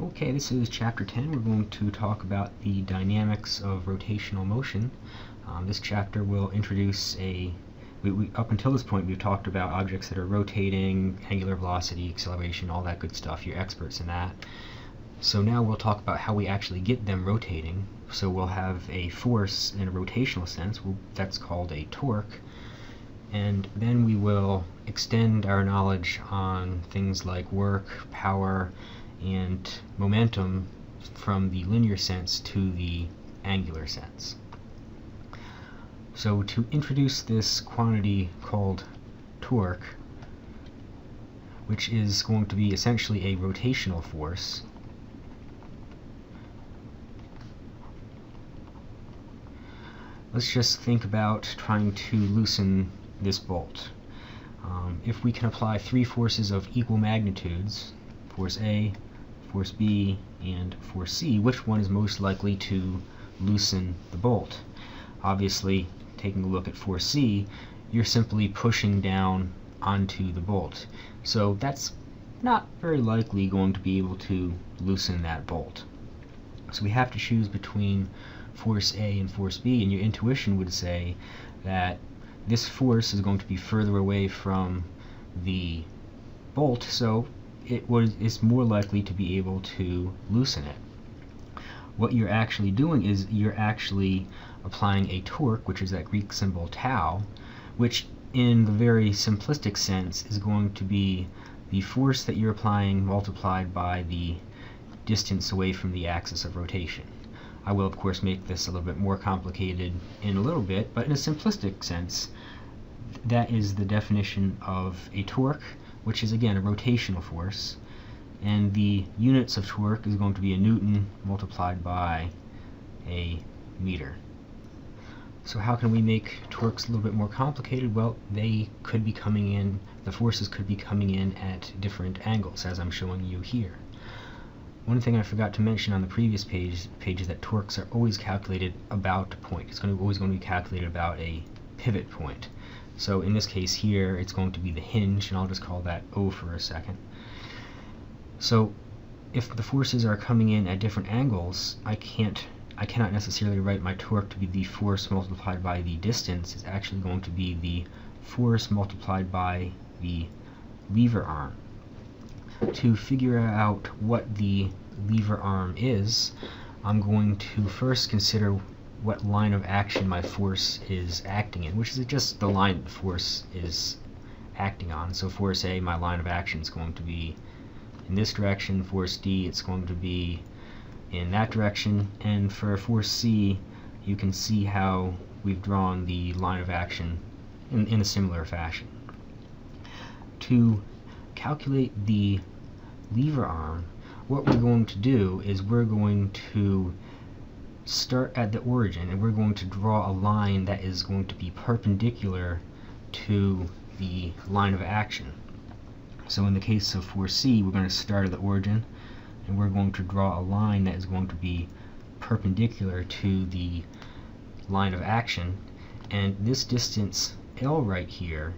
Okay, this is chapter 10. We're going to talk about the dynamics of rotational motion. This chapter will introduce up until this point we've talked about objects that are rotating, angular velocity, acceleration, all that good stuff. You're experts in that. So now we'll talk about how we actually get them rotating. So we'll have a force in a rotational sense, that's called a torque. And then we will extend our knowledge on things like work, power, and momentum from the linear sense to the angular sense. So to introduce this quantity called torque, which is going to be essentially a rotational force, let's just think about trying to loosen this bolt. If we can apply three forces of equal magnitudes, force A, force B, and force C, which one is most likely to loosen the bolt? Obviously, taking a look at force C, you're simply pushing down onto the bolt. So that's not very likely going to be able to loosen that bolt. So we have to choose between force A and force B, and your intuition would say that this force is going to be further away from the bolt, so it's more likely to be able to loosen it. What you're actually doing is you're actually applying a torque, which is that Greek symbol tau, which in the very simplistic sense is going to be the force that you're applying multiplied by the distance away from the axis of rotation. I will of course make this a little bit more complicated in a little bit, but in a simplistic sense, that is the definition of a torque, which is again a rotational force, and the units of torque is going to be a Newton multiplied by a meter. So how can we make torques a little bit more complicated? Well, they could be coming in, the forces could be coming in at different angles, as I'm showing you here. One thing I forgot to mention on the previous page is that torques are always calculated about a point. It's always going to be calculated about a pivot point. So in this case here, it's going to be the hinge, and I'll just call that O for a second. So if the forces are coming in at different angles, I cannot necessarily write my torque to be the force multiplied by the distance. It's actually going to be the force multiplied by the lever arm. To figure out what the lever arm is, I'm going to first consider what line of action my force is acting in, which is just the line the force is acting on. So force A, my line of action is going to be in this direction. Force D, it's going to be in that direction. And for force C, you can see how we've drawn the line of action in a similar fashion. To calculate the lever arm, what we're going to do is we're going to start at the origin, and we're going to draw a line that is going to be perpendicular to the line of action. So in the case of force C, we're going to start at the origin, and we're going to draw a line that is going to be perpendicular to the line of action. And this distance L right here,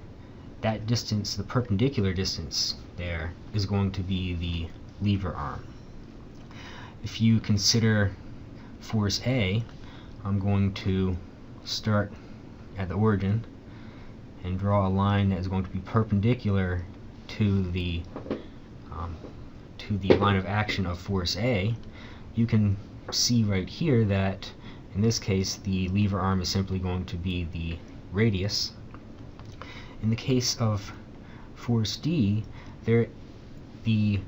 that distance, the perpendicular distance there, is going to be the lever arm. If you consider force A, I'm going to start at the origin and draw a line that is going to be perpendicular to the line of action of force A. You can see right here that in this case the lever arm is simply going to be the radius. In the case of force D, the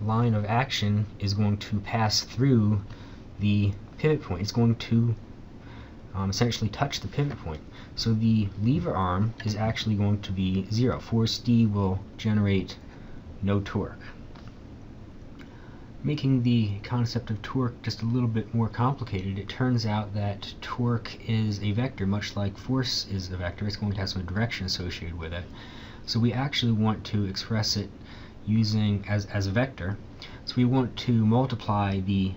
line of action is going to pass through the pivot point. It's going to essentially touch the pivot point. So the lever arm is actually going to be 0. Force D will generate no torque. Making the concept of torque just a little bit more complicated, it turns out that torque is a vector, much like force is a vector. It's going to have some direction associated with it. So we actually want to express it using as a vector. So we want to multiply the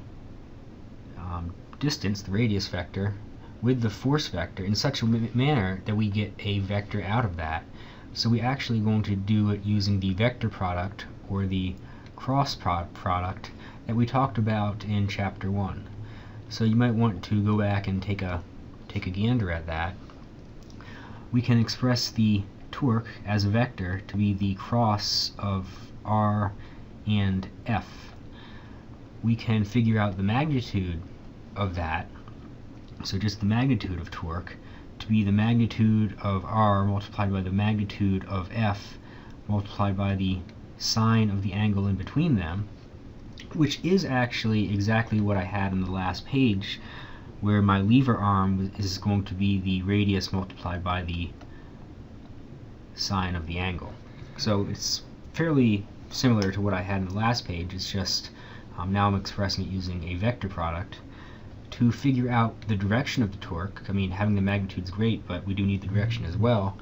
distance, the radius vector, with the force vector in such a manner that we get a vector out of that. So we're actually going to do it using the vector product, or the cross product that we talked about in Chapter 1. So you might want to go back and take a gander at that. We can express the torque as a vector to be the cross of R and F. We can figure out the magnitude of that, so just the magnitude of torque, to be the magnitude of R multiplied by the magnitude of F multiplied by the sine of the angle in between them, which is actually exactly what I had in the last page, where my lever arm is going to be the radius multiplied by the sine of the angle. So it's fairly similar to what I had in the last page. It's just now I'm expressing it using a vector product. To figure out the direction of the torque, I mean, having the magnitude is great, but we do need the direction as well.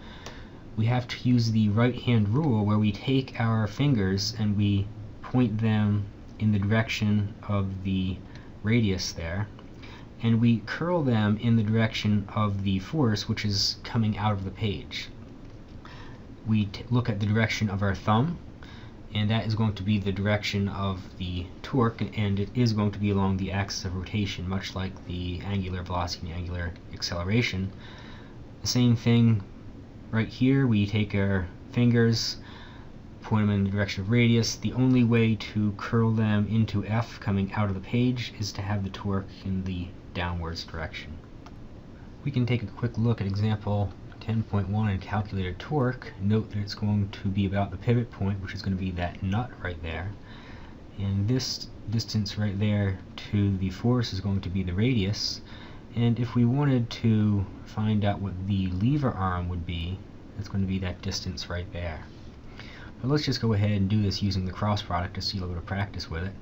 We have to use the right-hand rule, where we take our fingers and we point them in the direction of the radius there, and we curl them in the direction of the force, which is coming out of the page. We look at the direction of our thumb, and that is going to be the direction of the torque, and it is going to be along the axis of rotation, much like the angular velocity and angular acceleration. The same thing right here. We take our fingers, point them in the direction of radius. The only way to curl them into F coming out of the page is to have the torque in the downwards direction. We can take a quick look at example 10.1 and calculate a torque. Note that it's going to be about the pivot point, which is going to be that nut right there. And this distance right there to the force is going to be the radius. And if we wanted to find out what the lever arm would be, it's going to be that distance right there. But let's just go ahead and do this using the cross product to see a little bit of practice with it.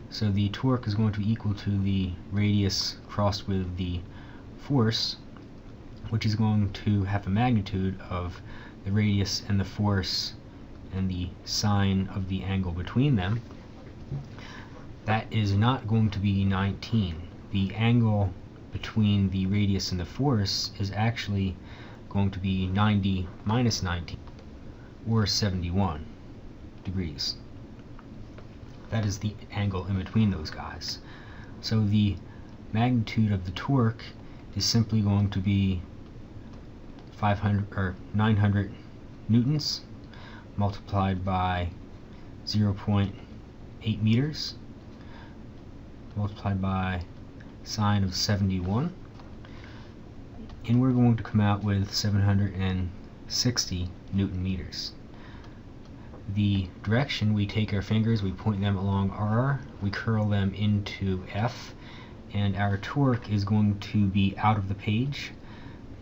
So the torque is going to be equal to the radius crossed with the force, which is going to have a magnitude of the radius and the force and the sine of the angle between them. That is not going to be 19. The angle between the radius and the force is actually going to be 90 minus 19, or 71 degrees. That is the angle in between those guys. So the magnitude of the torque is simply going to be 900 newtons multiplied by 0.8 meters multiplied by sine of 71, and we're going to come out with 760 newton meters. The direction, we take our fingers, we point them along R, we curl them into F, and our torque is going to be out of the page.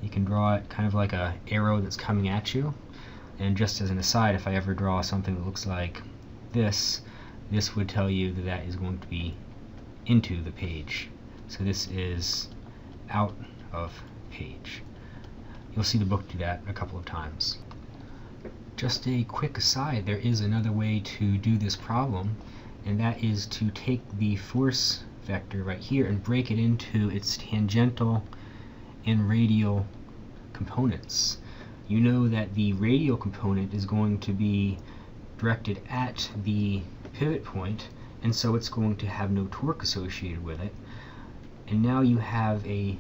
You can draw it kind of like a arrow that's coming at you. And just as an aside, if I ever draw something that looks like this would tell you that that is going to be into the page. So this is out of page. You'll see the book do that a couple of times. Just a quick aside, there is another way to do this problem, and that is to take the force vector right here and break it into its tangential and radial components. You know that the radial component is going to be directed at the pivot point, and so it's going to have no torque associated with it. And now you have a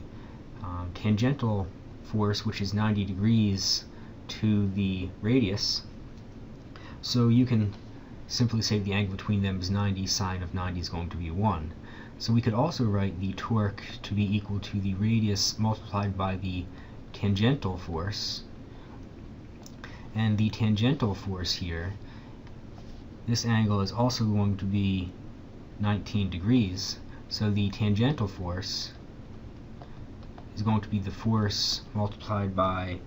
tangential force which is 90 degrees to the radius, so you can simply say the angle between them is 90, sine of 90 is going to be 1. So we could also write the torque to be equal to the radius multiplied by the tangential force, and the tangential force here, this angle is also going to be 19 degrees, so the tangential force is going to be the force multiplied by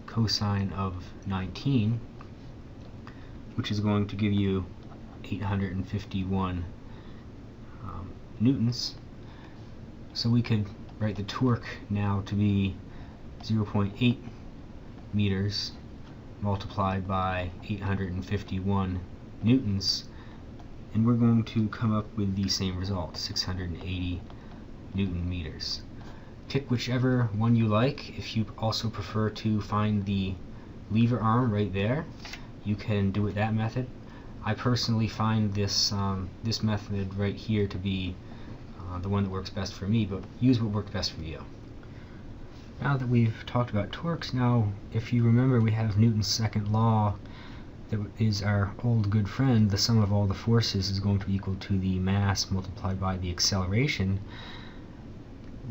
cosine of 19, which is going to give you 851 newtons. So we could write the torque now to be 0.8 meters multiplied by 851 newtons, and we're going to come up with the same result, 680 newton meters. Pick whichever one you like. If you also prefer to find the lever arm right there, you can do it that method. I personally find this this method right here to be the one that works best for me, but use what works best for you. Now that we've talked about torques, now if you remember, we have Newton's second law that is our old good friend. The sum of all the forces is going to be equal to the mass multiplied by the acceleration.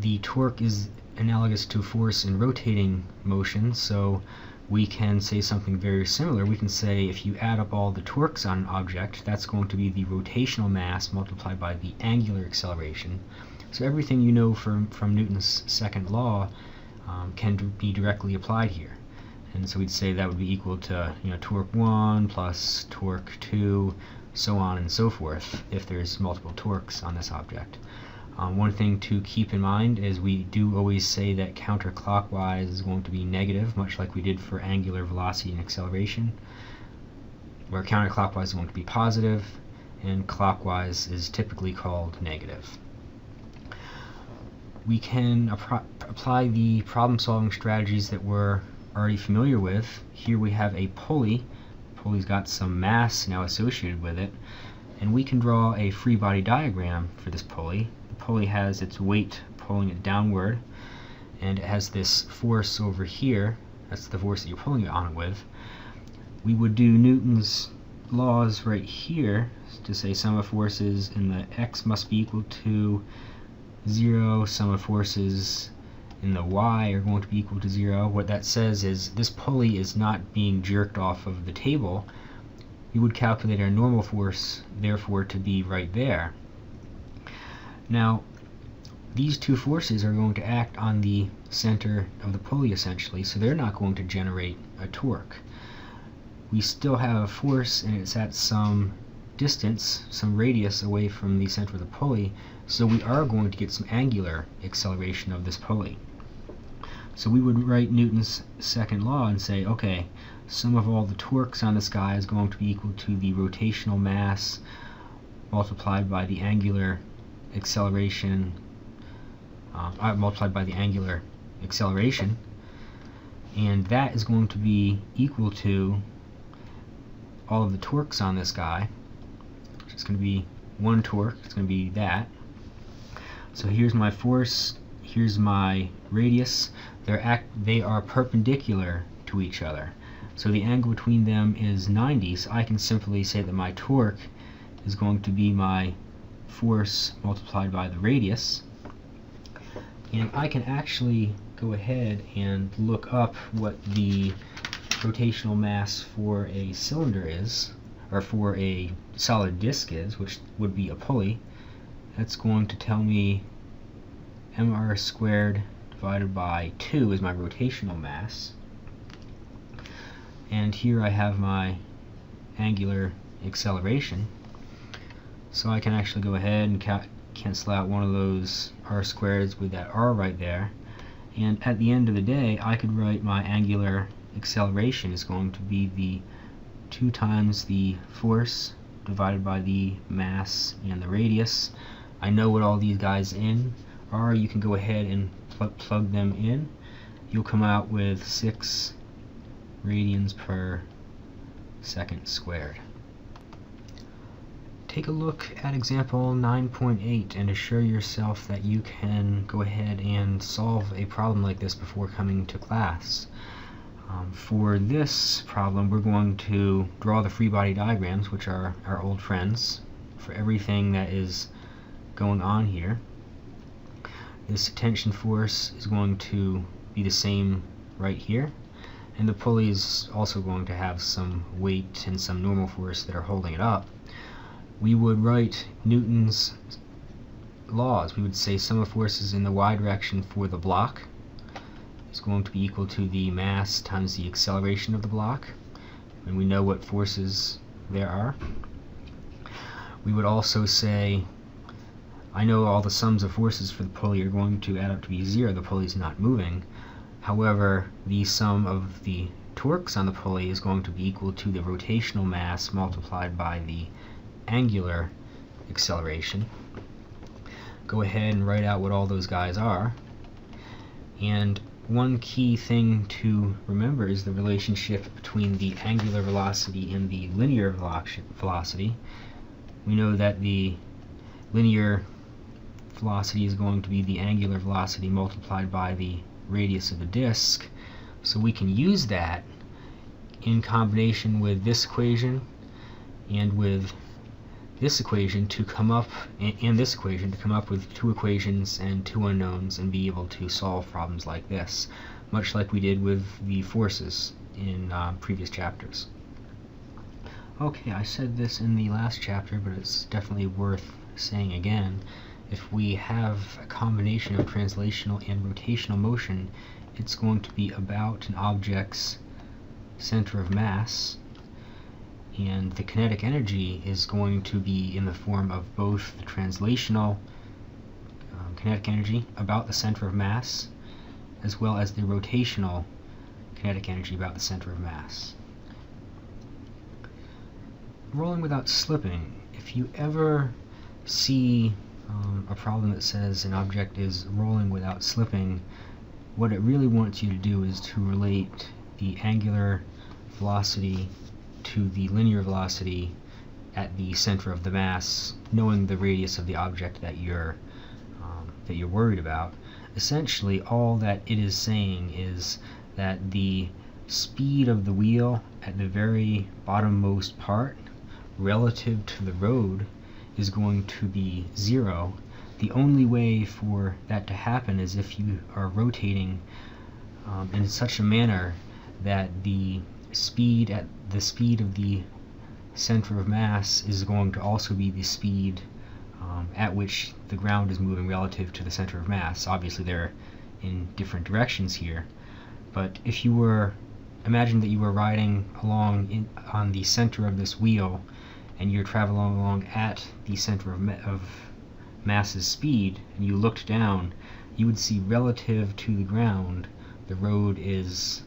The torque is analogous to force in rotating motion, so we can say something very similar. We can say if you add up all the torques on an object, that's going to be the rotational mass multiplied by the angular acceleration. So everything you know from Newton's second law can be directly applied here. And so we'd say that would be equal to torque 1 plus torque 2, so on and so forth, if there's multiple torques on this object. One thing to keep in mind is we do always say that counterclockwise is going to be negative, much like we did for angular velocity and acceleration, where counterclockwise is going to be positive, and clockwise is typically called negative. We can apply the problem-solving strategies that we're already familiar with. Here we have a pulley. The pulley's got some mass now associated with it, and we can draw a free body diagram for this pulley. The pulley has its weight pulling it downward, and it has this force over here. That's the force that you're pulling it on it with. We would do Newton's laws right here to say sum of forces in the x must be equal to 0, sum of forces in the y are going to be equal to 0. What that says is this pulley is not being jerked off of the table. We would calculate our normal force, therefore, to be right there. Now, these two forces are going to act on the center of the pulley, essentially, so they're not going to generate a torque. We still have a force, and it's at some distance, some radius away from the center of the pulley, so we are going to get some angular acceleration of this pulley. So we would write Newton's second law and say, okay, sum of all the torques on this guy is going to be equal to the rotational mass multiplied by the angular acceleration, and that is going to be equal to all of the torques on this guy. It's going to be one torque. It's going to be that. So here's my force, here's my radius. They are perpendicular to each other. So the angle between them is 90, so I can simply say that my torque is going to be my force multiplied by the radius. And I can actually go ahead and look up what the rotational mass for a cylinder is, or for a solid disc is, which would be a pulley. That's going to tell me mr squared divided by 2 is my rotational mass. And here I have my angular acceleration. So I can actually go ahead and cancel out one of those r squareds with that r right there. And at the end of the day, I could write my angular acceleration is going to be the 2 times the force divided by the mass and the radius. I know what all these guys are. You can go ahead and plug them in. You'll come out with 6 radians per second squared. Take a look at example 9.8 and assure yourself that you can go ahead and solve a problem like this before coming to class. For this problem, we're going to draw the free body diagrams, which are our old friends, for everything that is going on here. This tension force is going to be the same right here, and the pulley is also going to have some weight and some normal force that are holding it up. We would write Newton's laws. We would say sum of forces in the y direction for the block is going to be equal to the mass times the acceleration of the block, and we know what forces there are. We would also say, I know all the sums of forces for the pulley are going to add up to be 0. The pulley is not moving. However, the sum of the torques on the pulley is going to be equal to the rotational mass multiplied by the angular acceleration. Go ahead and write out what all those guys are. And one key thing to remember is the relationship between the angular velocity and the linear velocity. We know that the linear velocity is going to be the angular velocity multiplied by the radius of the disk, so we can use that in combination with this equation and with this equation to come up with two equations and two unknowns and be able to solve problems like this, much like we did with the forces in previous chapters. Okay, I said this in the last chapter, but it's definitely worth saying again. If we have a combination of translational and rotational motion, it's going to be about an object's center of mass, and the kinetic energy is going to be in the form of both the translational kinetic energy about the center of mass as well as the rotational kinetic energy about the center of mass. Rolling without slipping. If you ever see a problem that says an object is rolling without slipping, what it really wants you to do is to relate the angular velocity to the linear velocity at the center of the mass, knowing the radius of the object that you're worried about. Essentially, all that it is saying is that the speed of the wheel at the very bottommost part relative to the road is going to be 0. The only way for that to happen is if you are rotating in such a manner that the speed of the center of mass is going to also be the speed at which the ground is moving relative to the center of mass. Obviously they're in different directions here, but if you were, imagine that you were riding along on the center of this wheel and you're traveling along at the center of mass's speed, and you looked down, you would see relative to the ground the road is,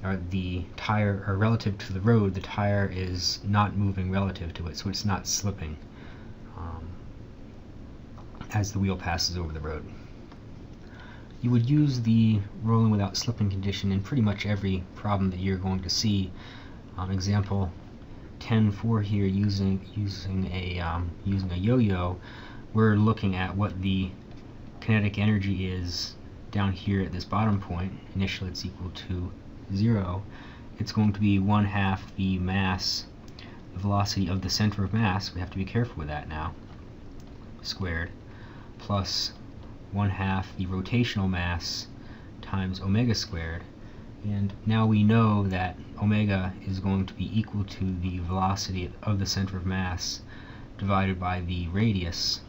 or the tire, or relative to the road the tire is not moving relative to it, so it's not slipping as the wheel passes over the road. You would use the rolling without slipping condition in pretty much every problem that you're going to see. Example 10.4 here, using a yo-yo, we're looking at what the kinetic energy is down here at this bottom point. Initially it's equal to 0. It's going to be 1/2 the mass, the velocity of the center of mass, we have to be careful with that now, squared, plus 1/2 the rotational mass times omega squared. And now we know that omega is going to be equal to the velocity of the center of mass divided by the radius.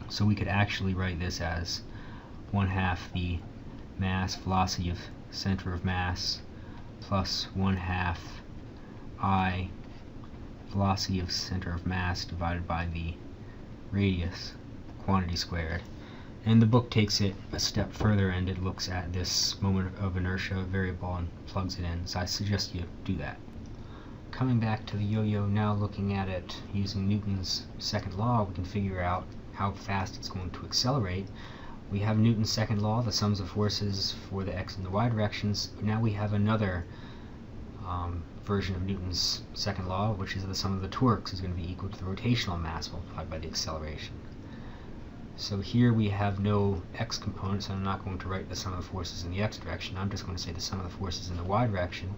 So we could actually write this as 1/2 the mass velocity of center of mass plus 1/2 I velocity of center of mass divided by the radius, quantity squared. And the book takes it a step further and it looks at this moment of inertia variable and plugs it in, so I suggest you do that. Coming back to the yo-yo, now looking at it using Newton's second law, we can figure out how fast it's going to accelerate. We have Newton's second law, the sums of forces for the x and the y directions. Now we have another version of Newton's second law, which is the sum of the torques is going to be equal to the rotational mass multiplied by the acceleration. So here we have no x component, so I'm not going to write the sum of the forces in the x direction. I'm just going to say the sum of the forces in the y direction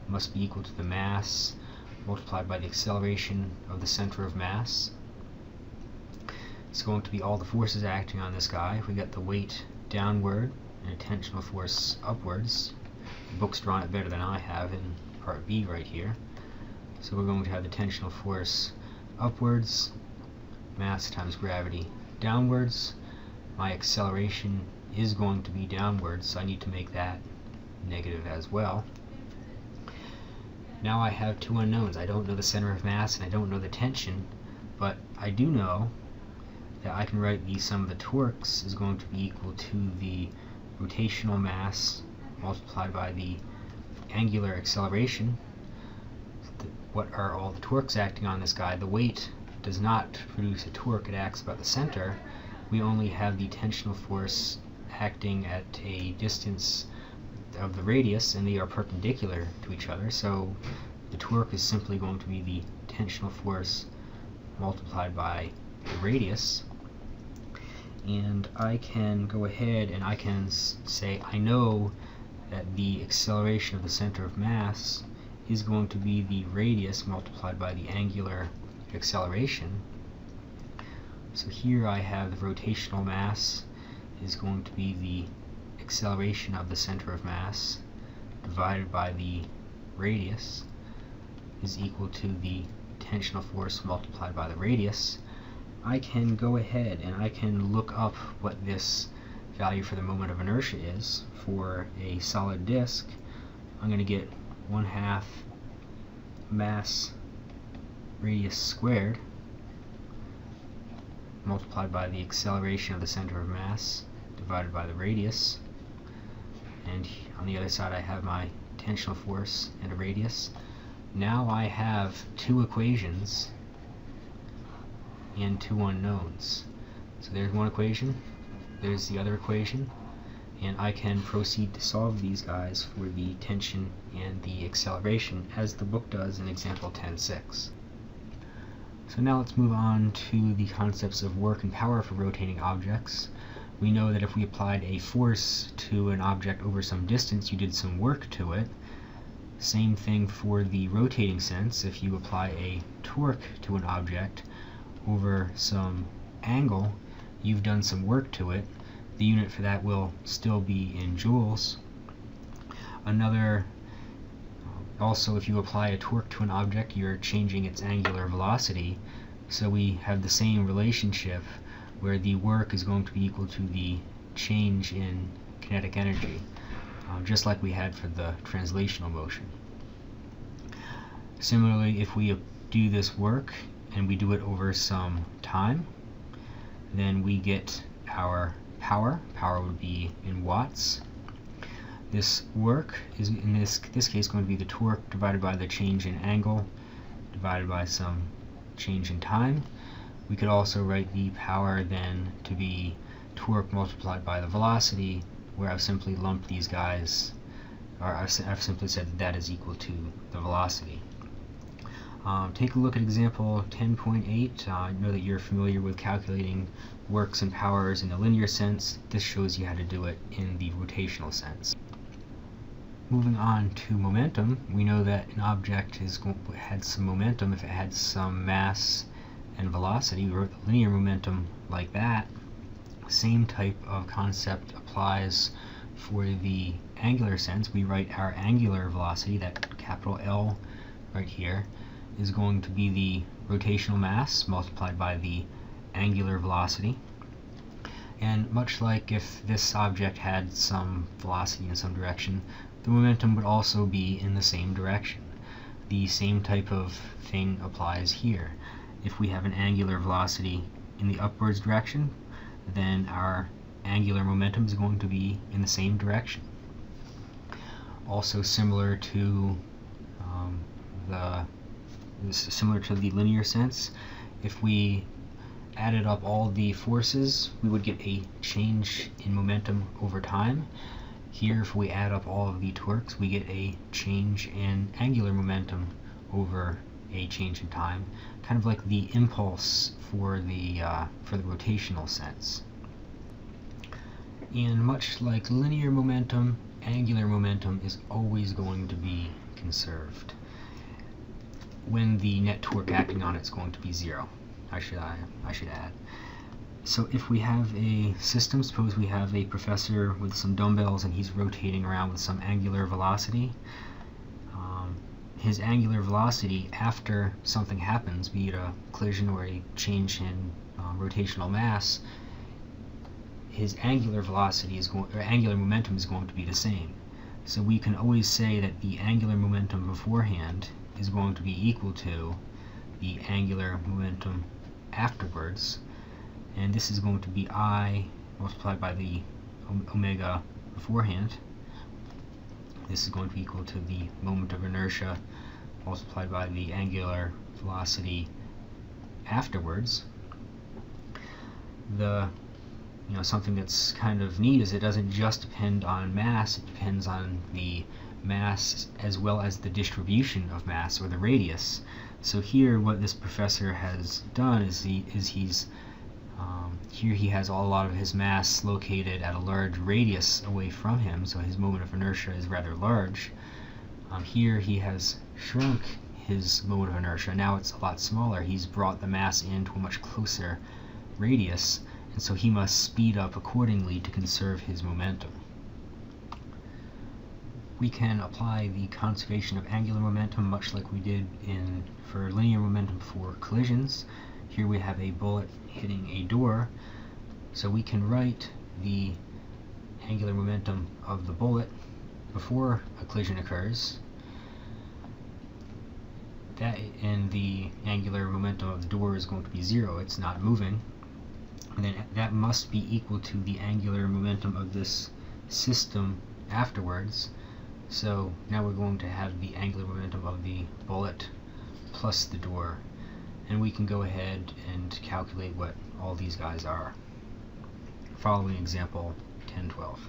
must be equal to the mass multiplied by the acceleration of the center of mass. It's going to be all the forces acting on this guy. We got the weight downward and a tensional force upwards. The book's drawn it better than I have in part B right here. So we're going to have the tensional force upwards, mass times gravity downwards. My acceleration is going to be downwards, so I need to make that negative as well. Now I have two unknowns. I don't know the center of mass and I don't know the tension, but I do know that I can write the sum of the torques is going to be equal to the rotational mass multiplied by the angular acceleration. What are all the torques acting on this guy? The weight does not produce a torque, it acts about the center. We only have the tensional force acting at a distance of the radius, and they are perpendicular to each other, so the torque is simply going to be the tensional force multiplied by the radius. And I can go ahead and I can say I know that the acceleration of the center of mass is going to be the radius multiplied by the angular acceleration. So here I have the rotational mass is going to be the acceleration of the center of mass divided by the radius is equal to the tensional force multiplied by the radius. I can go ahead and I can look up what this value for the moment of inertia is for a solid disk. I'm going to get 1/2 mass radius squared multiplied by the acceleration of the center of mass divided by the radius, and on the other side I have my tensional force and a radius. Now I have two equations and two unknowns. So there's one equation, there's the other equation, and I can proceed to solve these guys for the tension and the acceleration as the book does in example 10.6. So now let's move on to the concepts of work and power for rotating objects. We know that if we applied a force to an object over some distance, you did some work to it. Same thing for the rotating sense. If you apply a torque to an object over some angle, you've done some work to it. The unit for that will still be in joules. Also, if you apply a torque to an object, you're changing its angular velocity. So we have the same relationship where the work is going to be equal to the change in kinetic energy, just like we had for the translational motion. Similarly, if we do this work and we do it over some time, then we get our power. Power would be in watts. This work is in this case going to be the torque divided by the change in angle divided by some change in time. We could also write the power then to be torque multiplied by the velocity, where I've simply lumped these guys, or I've simply said that is equal to the velocity. Take a look at example 10.8. I know that you're familiar with calculating works and powers in the linear sense. This shows you how to do it in the rotational sense. Moving on to momentum, we know that an object had some momentum if it had some mass and velocity. We wrote the linear momentum like that. Same type of concept applies for the angular sense. We write our angular velocity, that capital L right here, is going to be the rotational mass multiplied by the angular velocity. And much like if this object had some velocity in some direction, the momentum would also be in the same direction. The same type of thing applies here. If we have an angular velocity in the upwards direction, then our angular momentum is going to be in the same direction. Also similar to the linear sense, if we added up all the forces, we would get a change in momentum over time. Here, if we add up all of the torques, we get a change in angular momentum over a change in time, kind of like the impulse for the rotational sense. And much like linear momentum, angular momentum is always going to be conserved when the net torque acting on it is going to be 0. I should add. So if we have a system, suppose we have a professor with some dumbbells and he's rotating around with some angular velocity. His angular velocity after something happens, be it a collision or a change in rotational mass, his angular velocity angular momentum is going to be the same. So we can always say that the angular momentum beforehand is going to be equal to the angular momentum afterwards, and this is going to be I multiplied by the omega beforehand. This is going to be equal to the moment of inertia multiplied by the angular velocity afterwards. The something that's kind of neat is it doesn't just depend on mass, it depends on the mass as well as the distribution of mass, or the radius. So here what this professor has done is he's here he has a lot of his mass located at a large radius away from him, so his moment of inertia is rather large. Here he has shrunk his moment of inertia. Now it's a lot smaller. He's brought the mass into a much closer radius, and so he must speed up accordingly to conserve his momentum. We can apply the conservation of angular momentum much like we did for linear momentum for collisions. Here we have a bullet hitting a door, so we can write the angular momentum of the bullet before a collision occurs, and the angular momentum of the door is going to be 0, it's not moving, and then that must be equal to the angular momentum of this system afterwards. So now we're going to have the angular momentum of the bullet plus the door, and we can go ahead and calculate what all these guys are, following example 1012.